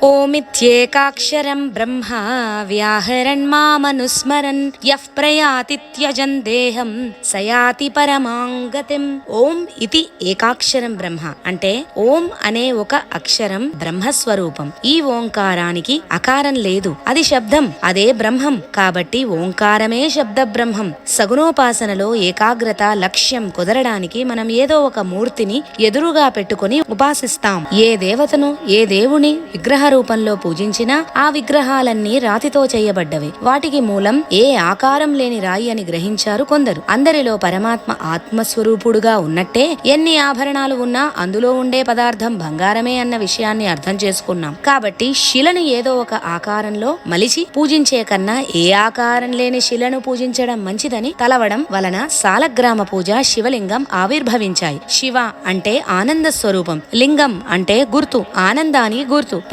ఓమిత్యేకాక్షరం బ్రహ్మ వ్యాహరణ్మామనుస్మరన్ యః ప్రయాతి త్యజన్ దేహం సయాతి పరమాంగతిం. ఓం ఇది ఏకాక్షరం బ్రహ్మ అంటే ఓం అనే ఒక అక్షరం బ్రహ్మస్వరూపం. ఈ ఓంకారానికి అకారం లేదు, అది శబ్దం, అదే బ్రహ్మం. కాబట్టి ఓంకారమే శబ్ద బ్రహ్మం. సగుణోపాసనలో ఏకాగ్రత లక్ష్యం కుదరడానికి మనం ఏదో ఒక మూర్తిని ఎదురుగా పెట్టుకుని ఉపాసిస్తాం. ఏ దేవతను ఏ దేవుని విగ్రహ రూపంలో పూజించినా ఆ విగ్రహాలన్నీ రాతితో చేయబడ్డవి. వాటికి మూలం ఏ ఆకారం లేని రాయి అని గ్రహించారు కొందరు. అందరిలో పరమాత్మ ఆత్మస్వరూపుడుగా ఉన్నట్టే ఎన్ని ఆభరణాలు ఉన్నా అందులో ఉండే పదార్థం బంగారమే అన్న విషయాన్ని అర్థం చేసుకున్నాం. కాబట్టి శిలను ఏదో ఒక ఆకారంలో మలిచి పూజించే కన్నా ఏ ఆకారం లేని శిలను పూజించడం మంచిదని తలవడం వలన సాలగ్రామ పూజ శివలింగం ఆవిర్భవించాయి. శివ అంటే ఆనంద స్వరూపం, లింగం అంటే గుర్తు, ఆనందానికి గుర్తు.